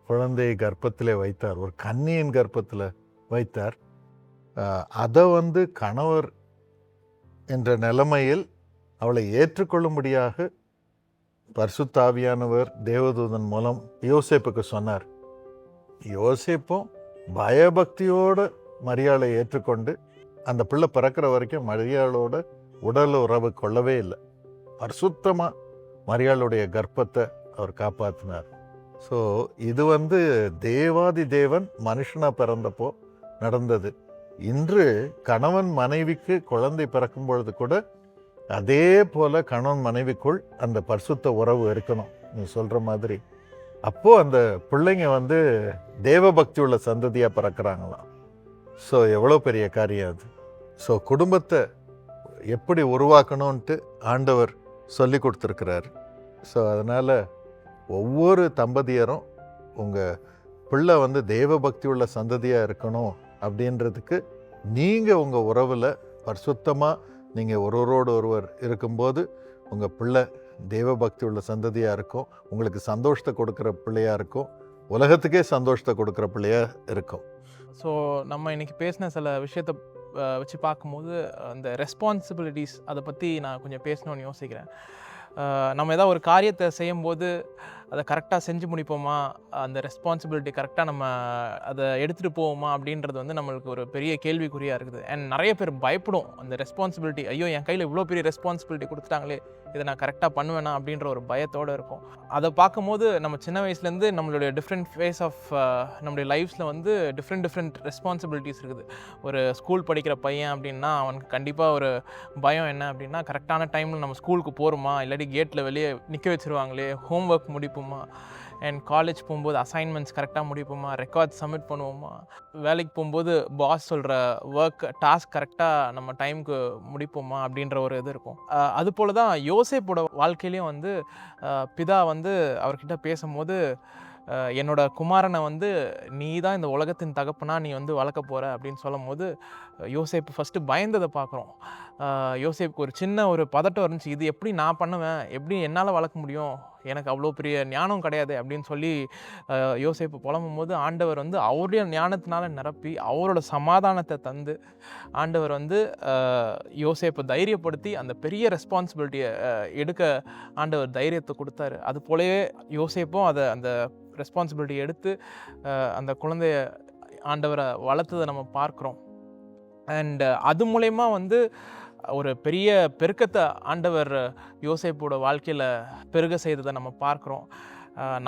குழந்தையை கர்ப்பத்திலே வைத்தார், ஒரு கன்னியின் கர்ப்பத்தில் வைத்தார். அதை வந்து கணவர் என்ற நிலைமையில் அவளை ஏற்றுக்கொள்ளும்படியாக பரிசுத்த ஆவியானவர் தேவதூதன் மூலம் யோசேப்புக்கு சொன்னார். யோசேப்பும் பயபக்தியோடு மரியாளை ஏற்றுக்கொண்டு அந்த பிள்ளை பிறக்கிற வரைக்கும் மரியாளோட உடல் உறவு கொள்ளவே இல்லை. பரிசுத்தமாக மரியாளுடைய கர்ப்பத்தை அவர் காப்பாற்றினார். ஸோ இது வந்து தேவாதி தேவன் மனுஷனாக பிறந்தப்போ நடந்தது. இன்று கணவன் மனைவிக்கு குழந்தை பிறக்கும் பொழுது கூட அதே போல் கணவன் மனைவிக்குள் அந்த பரிசுத்த உறவு இருக்கணும், நீ சொல்கிற மாதிரி. அப்போது அந்த பிள்ளைங்க வந்து தேவபக்தி உள்ள சந்ததியாக பிறக்கிறாங்களாம். ஸோ எவ்வளோ பெரிய காரியம் அது. ஸோ குடும்பத்தை எப்படி உருவாக்கணும்ன்ட்டு ஆண்டவர் சொல்லி கொடுத்துருக்கிறார். ஸோ அதனால் ஒவ்வொரு தம்பதியரும் உங்கள் பிள்ளை வந்து தேவபக்தி உள்ள சந்ததியாக இருக்கணும் அப்படின்றதுக்கு நீங்கள் உங்கள் உறவில் பரிசுத்தமாக நீங்கள் ஒருவரோடு ஒருவர் இருக்கும்போது உங்கள் பிள்ளை தேவபக்தி உள்ள சந்ததியாக இருக்கும், உங்களுக்கு சந்தோஷத்தை கொடுக்குற பிள்ளையாக இருக்கும், உலகத்துக்கே சந்தோஷத்தை கொடுக்குற பிள்ளையாக இருக்கும். ஸோ நம்ம இன்றைக்கி பேசின சில விஷயத்தை வச்சு பார்க்கும்போது அந்த ரெஸ்பான்சிபிலிட்டிஸ் அதை பற்றி நான் கொஞ்சம் பேசணும்னு யோசிக்கிறேன். நம்ம ஏதாவது ஒரு காரியத்தை செய்யும்போது அதை கரெக்டாக செஞ்சு முடிப்போமா, அந்த ரெஸ்பான்சிபிலிட்டி கரெக்டாக நம்ம அதை எடுத்துகிட்டு போவோமா அப்படின்றது வந்து நம்மளுக்கு ஒரு பெரிய கேள்விக்குறியாக இருக்குது. அண்ட் நிறைய பேர் பயப்படும் அந்த ரெஸ்பான்சிபிலிட்டி. ஐயோ, என் கையில் இவ்வளோ பெரிய ரெஸ்பான்சிபிலிட்டி கொடுத்துட்டாங்களே, இதை நான் கரெக்டாக பண்ணுவேனா அப்படின்ற ஒரு பயத்தோடு இருக்கும். அதை பார்க்கும்போது நம்ம சின்ன வயசுலேருந்து நம்மளுடைய டிஃப்ரெண்ட் ஃபேஸ் ஆஃப் நம்மளுடைய லைஃப்ஸில் வந்து டிஃப்ரெண்ட் ரெஸ்பான்சிபிலிட்டிஸ் இருக்குது. ஒரு ஸ்கூல் படிக்கிற பையன் அப்படின்னா அவனுக்கு கண்டிப்பாக ஒரு பயம் என்ன அப்படின்னா, கரெக்டான டைமில் நம்ம ஸ்கூலுக்கு போகிறோமா, இல்லாட்டி கேட்டில் வெளியே நிற்க வச்சுருவாங்களே, ஹோம் ஒர்க் முடிப்போமா, அண்ட் காலேஜ் போகும்போது அசைன்மெண்ட்ஸ் கரெக்டாக முடிப்போமா, ரெக்கார்ட் சப்மிட் பண்ணுவோமா, வேலைக்கு போகும்போது பாஸ் சொல்கிற ஒர்க் டாஸ்க் கரெக்டாக நம்ம டைமுக்கு முடிப்போமா அப்படின்ற ஒரு இது இருக்கும். அது போல் தான் யோசேப்போட வாழ்க்கையிலையும் வந்து பிதா வந்து அவர்கிட்ட பேசும்போது, என்னோட குமாரனை வந்து நீ தான் இந்த உலகத்தின் தகப்பனா நீ வந்து வளர்க்க போகிற அப்படின்னு சொல்லும் போது யோசேப்பு ஃபஸ்ட்டு பயந்ததை பார்க்குறோம். யோசேப்புக்கு ஒரு சின்ன ஒரு பதட்டம் இருந்துச்சு. இது எப்படி நான் பண்ணுவேன், எப்படி என்னால் வளர்க்க முடியும், எனக்கு அவ்வளோ பெரிய ஞானம் கிடையாது அப்படின்னு சொல்லி யோசேப்பு புலம்பும் போது ஆண்டவர் வந்து அவருடைய ஞானத்தினால நிரப்பி அவரோட சமாதானத்தை தந்து ஆண்டவர் வந்து யோசேப்பை தைரியப்படுத்தி அந்த பெரிய ரெஸ்பான்சிபிலிட்டியை எடுக்க ஆண்டவர் தைரியத்தை கொடுத்தாரு. அது போலவே யோசேப்பும் அதை அந்த ரெஸ்பான்சிபிலிட்டி எடுத்து அந்த குழந்தைய ஆண்டவரை வளர்த்ததை நம்ம பார்க்குறோம். அண்ட் அது மூலயமா வந்து ஒரு பெரிய பெருக்கத்தை ஆண்டவர் யோசேப்போட வாழ்க்கையில் பெருக செய்ததை நம்ம பார்க்குறோம்.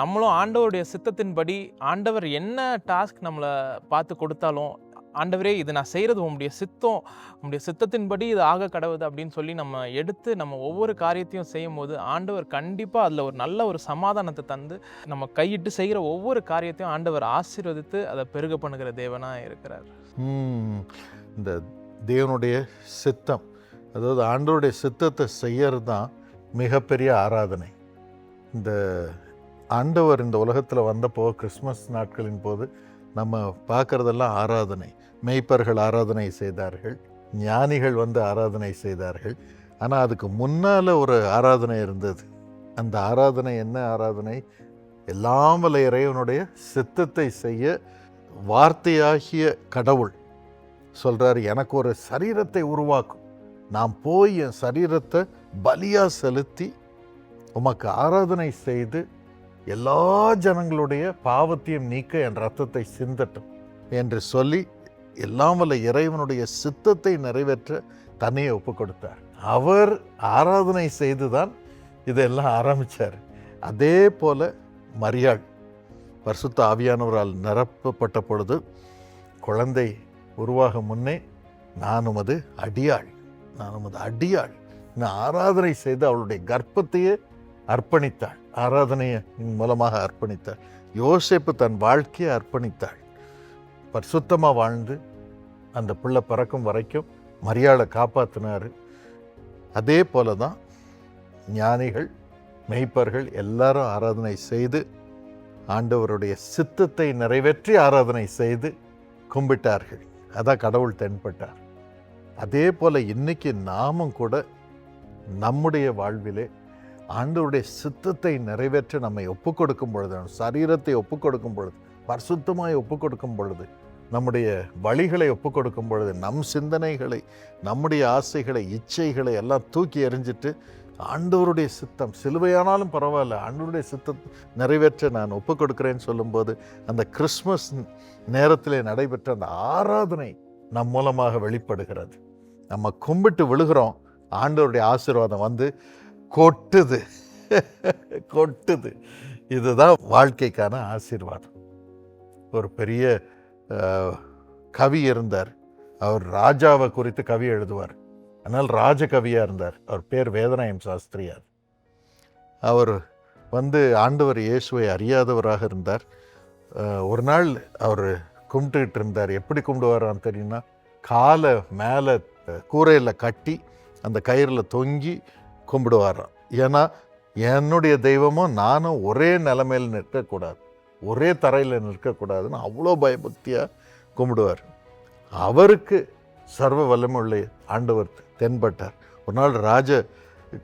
நம்மளும் ஆண்டவருடைய சித்தத்தின்படி ஆண்டவர் என்ன டாஸ்க் நம்மளை பார்த்து கொடுத்தாலும், ஆண்டவரே இது நான் செய்கிறது உங்களுடைய சித்தத்தின்படி இது ஆக கடவுது அப்படின்னு சொல்லி நம்ம எடுத்து நம்ம ஒவ்வொரு காரியத்தையும் செய்யும் போது ஆண்டவர் கண்டிப்பாக அதில் ஒரு நல்ல ஒரு சமாதானத்தை தந்து நம்ம கையிட்டு செய்கிற ஒவ்வொரு காரியத்தையும் ஆண்டவர் ஆசீர்வதித்து அதை பெருக பண்ணுகிற தேவனாக இருக்கிறார். இந்த தேவனுடைய சித்தம், அதாவது ஆண்டவருடைய சித்தத்தை செய்யறது தான் மிகப்பெரிய ஆராதனை. இந்த ஆண்டவர் இந்த உலகத்தில் வந்தப்போ கிறிஸ்மஸ் நாட்களின் போது நம்ம பார்க்குறதெல்லாம் ஆராதனை. மெய்ப்பர்கள் ஆராதனை செய்தார்கள், ஞானிகள் வந்து ஆராதனை செய்தார்கள். ஆனால் அதுக்கு முன்னால் ஒரு ஆராதனை இருந்தது. அந்த ஆராதனை என்ன ஆராதனை? எல்லாம் வல்ல இறைவனுடைய சித்தத்தை செய்ய வார்த்தையாகிய கடவுள் சொல்கிறார், எனக்கு ஒரு சரீரத்தை உருவாக்கும், நான் போய் என் சரீரத்தை பலியாக செலுத்தி உமக்கு ஆராதனை செய்து எல்லா ஜனங்களுடைய பாவத்தையும் நீக்க என் ரத்தத்தை சிந்தட்டும் என்று சொல்லி எல்லாம் வல்ல இறைவனுடைய சித்தத்தை நிறைவேற்ற தன்னையை ஒப்பு கொடுத்தார். அவர் ஆராதனை செய்துதான் இதெல்லாம் ஆரம்பித்தார். அதே போல மரியாள் பரிசுத்த ஆவியானவரால் நிரப்பப்பட்ட பொழுது குழந்தை உருவாக முன்னே நான் உமது அடியாள் நான் ஆராதனை செய்து அவளுடைய கர்ப்பத்தையே அர்ப்பணித்தாள். ஆராதனையை மூலமாக அர்ப்பணித்தாள். யோசேப்பு தன் வாழ்க்கையை அர்ப்பணித்தாள். பரிசுத்தமாக வாழ்ந்து அந்த பிள்ளை பிறக்கும் வரைக்கும் மரியாதை காப்பாற்றினார். அதே போல தான் ஞானிகள் மெய்ப்பர்கள் எல்லாரும் ஆராதனை செய்து ஆண்டவருடைய சித்தத்தை நிறைவேற்றி ஆராதனை செய்து கும்பிட்டார்கள். அதான் கடவுள் தென்பட்டார். அதே போல் இன்னைக்கு நாமும் கூட நம்முடைய வாழ்விலே ஆண்டவருடைய சித்தத்தை நிறைவேற்ற நம்மை ஒப்புக் கொடுக்கும் பொழுது, சரீரத்தை ஒப்புக் கொடுக்கும் பொழுது, பரிசுத்தமாய் ஒப்புக் கொடுக்கும் பொழுது, நம்முடைய வழிகளை ஒப்புக் கொடுக்கும் பொழுது, நம் சிந்தனைகளை, நம்முடைய ஆசைகளை, இச்சைகளை எல்லாம் தூக்கி எறிஞ்சிட்டு ஆண்டவருடைய சித்தம் சிலுவையானாலும் பரவாயில்ல, ஆண்டவருடைய சித்தத்தை நிறைவேற்ற நான் ஒப்புக் கொடுக்குறேன்னு சொல்லும்போது அந்த கிறிஸ்மஸ் நேரத்திலே நடைபெற்ற அந்த ஆராதனை நம் மூலமாக வெளிப்படுகிறது. நம்ம கும்பிட்டு விழுகிறோம், ஆண்டவருடைய ஆசீர்வாதம் வந்து கொட்டுது. இதுதான் வாழ்க்கைக்கான ஆசீர்வாதம். ஒரு பெரிய கவி இருந்தார். அவர் ராஜாவை குறித்து கவி எழுதுவார். ஆனால் ராஜகவியாக இருந்தார். அவர் பேர் வேதநாயம் சாஸ்திரியார். அவர் வந்து ஆண்டவர் இயேசுவை அறியாதவராக இருந்தார். ஒரு நாள் அவர் கும்பிட்டுக்கிட்டு இருந்தார். எப்படி கும்பிடுவாரான்னு தெரியும்னா, காலை மேலே கூரையில் கட்டி அந்த கயிறில் தொங்கி கும்பிடுவாராம். ஏன்னா என்னுடைய தெய்வமும் நானும் ஒரே நிலைமையில் நிற்கக்கூடாது, ஒரே தரையில் நிற்கக்கூடாதுன்னு அவ்வளோ பயபக்தியாக கும்பிடுவார். அவருக்கு சர்வ வல்லமையுள்ள ஆண்டவர் தென்பட்டார். ஒரு நாள் ராஜ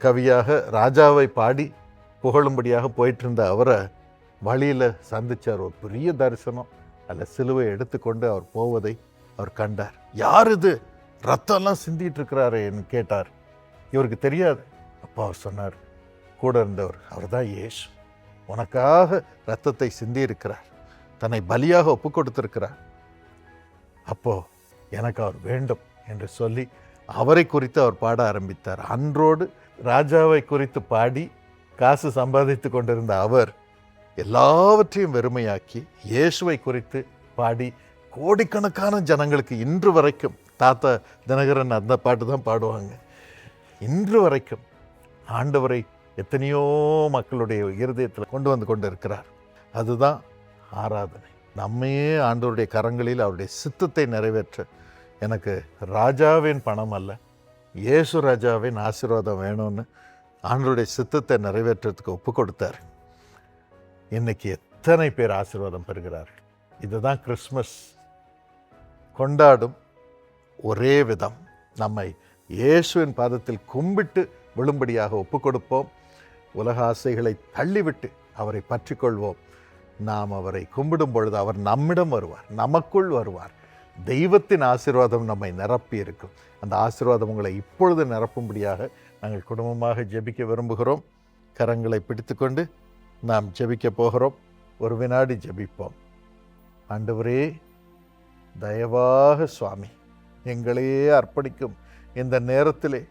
கவியாக ராஜாவை பாடி புகழும்படியாக போயிட்டு இருந்த அவரை வழியில் சந்தித்தார். ஒரு பெரிய தரிசனம். அதில் சிலுவை எடுத்துக்கொண்டு அவர் போவதை அவர் கண்டார். யார் இது, ரத்தம்லாம் சிந்திட்டு இருக்கிறாருன்னு கேட்டார். இவருக்கு தெரியாது. அப்போ அவர் சொன்னார், கூட இருந்தவர் அவர் தான் இயேசு. உனக்காக இரத்தத்தை சிந்தியிருக்கிறார், தன்னை பலியாக ஒப்பு கொடுத்திருக்கிறார். அப்போ எனக்கு அவர் வேண்டும் என்று சொல்லி அவரை குறித்து அவர் பாட ஆரம்பித்தார். அன்றோடு ராஜாவை குறித்து பாடி காசு சம்பாதித்து கொண்டிருந்த அவர் எல்லாவற்றையும் வெறுமையாக்கி இயேசுவை குறித்து பாடி கோடிக்கணக்கான ஜனங்களுக்கு இன்று வரைக்கும், தாத்தா தினகரன் அந்த பாட்டு தான் பாடுவாங்க, இன்று வரைக்கும் ஆண்டவரை எத்தனையோ மக்களுடைய இருதயத்தில் கொண்டு வந்து கொண்டு இருக்கிறார். அதுதான் ஆராதனை. நம்மையே ஆண்டவருடைய கரங்களில் அவருடைய சித்தத்தை நிறைவேற்ற எனக்கு ராஜாவின் பணம் அல்ல, இயேசு ராஜாவின் ஆசீர்வாதம் வேணும்னு ஆண்டவருடைய சித்தத்தை நிறைவேற்றத்துக்கு ஒப்பு கொடுத்தார். இன்னைக்கு எத்தனை பேர் ஆசீர்வாதம் பெறுகிறார்கள். இதுதான் கிறிஸ்மஸ் கொண்டாடும் ஒரே விதம். நம்மை இயேசுவின் பாதத்தில் கும்பிட்டு விழும்படியாக ஒப்பு கொடுப்போம். உலக ஆசைகளை தள்ளிவிட்டு அவரை பற்றி கொள்வோம். நாம் அவரை கும்பிடும் பொழுது அவர் நம்மிடம் வருவார், நமக்குள் வருவார். தெய்வத்தின் ஆசீர்வாதம் நம்மை நிரப்பி இருக்கும். அந்த ஆசீர்வாதம் உங்களை இப்பொழுது நிரப்பும்படியாக நாங்கள் குடும்பமாக ஜெபிக்க விரும்புகிறோம். கரங்களை பிடித்துக்கொண்டு நாம் ஜெபிக்க போகிறோம். ஒரு வினாடி ஜெபிப்போம். ஆண்டவரே, தயவாக சுவாமி, எங்களையே அர்ப்பணிக்கும் இந்த நேரத்திலே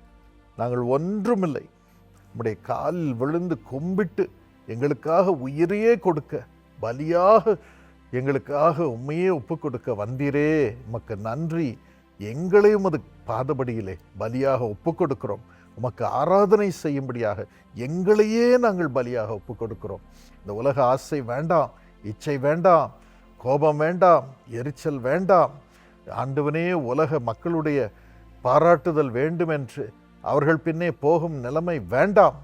நாங்கள் ஒன்றுமில்லை, நம்முடைய காலில் விழுந்து கும்பிட்டு எங்களுக்காக உயிரையே கொடுக்க, பலியாக எங்களுக்காக உண்மையே ஒப்பு கொடுக்க வந்தீரே, உமக்கு நன்றி. எங்களையும் அது பாதபடியிலே பலியாக ஒப்பு கொடுக்கிறோம். உமக்கு ஆராதனை செய்யும்படியாக எங்களையே நாங்கள் பலியாக ஒப்பு கொடுக்கிறோம். இந்த உலக ஆசை வேண்டாம், இச்சை வேண்டாம், கோபம் வேண்டாம், எரிச்சல் வேண்டாம். ஆண்டவனே, உலக மக்களுடைய பாராட்டுதல் வேண்டும் என்று அவர்கள் பின்னே போகும் நிலைமை வேண்டாம்.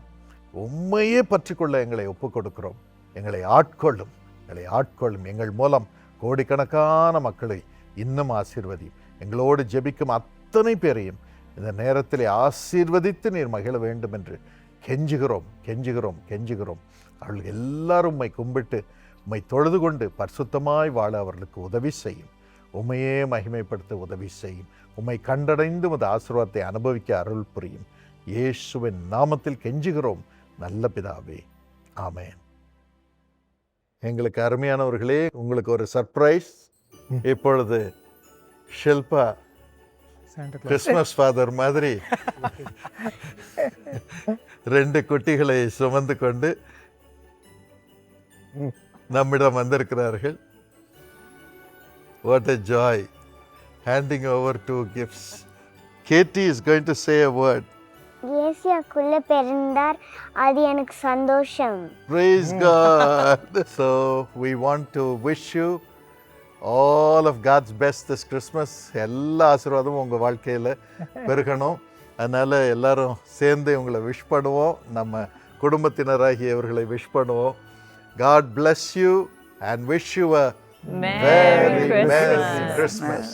உண்மையே பற்றி கொள்ள எங்களை ஒப்பு கொடுக்கிறோம். எங்களை ஆட்கொள்ளும், எங்களை ஆட்கொள்ளும். எங்கள் மூலம் கோடிக்கணக்கான மக்களை இன்னும் ஆசீர்வதி. எங்களோடு ஜெபிக்கும் அத்தனை பேரையும் இந்த நேரத்திலே ஆசீர்வதித்து நீர் மகிழ வேண்டும் என்று கெஞ்சுகிறோம், கெஞ்சுகிறோம், கெஞ்சுகிறோம். அவர்கள் எல்லாரும் உம்மை கும்பிட்டு உம்மை தொழுது கொண்டு பரிசுத்தமாய் வாழ அவர்களுக்கு உதவி செய்யும். உம்மையே மகிமைப்படுத்த உதவி செய்யும். உம்மை கண்டடைந்து உமது ஆசீர்வாதத்தை அனுபவிக்க அருள் புரியும். இயேசுவின் நாமத்தில் கெஞ்சுகிறோம் நல்ல பிதாவே, ஆமென். எங்களுக்கு அருமையானவர்களே, உங்களுக்கு ஒரு சர்ப்ரைஸ். இப்பொழுது ஷில்பா கிறிஸ்மஸ் ஃபாதர் மாதிரி 2 குட்டிகளை சுமந்து கொண்டு நம்மிடம் வந்திருக்கிறார்கள். What a joy. Handing over 2 gifts. Katie is going to say a word. இயேசுக்குள்ள பிறந்தார், அது எனக்கு சந்தோஷம். Praise God. So we want to wish you all of God's best this Christmas. எல்லா ஆசீர்வாதமும் உங்கள் வாழ்க்கையில் பெருகணும். அதனால் எல்லாரும் சேர்ந்து உங்களை விஷ் பண்ணுவோம். நம்ம குடும்பத்தினராகியவர்களை விஷ் பண்ணுவோம். God bless you and wish you a Merry very Merry Christmas. Christmas.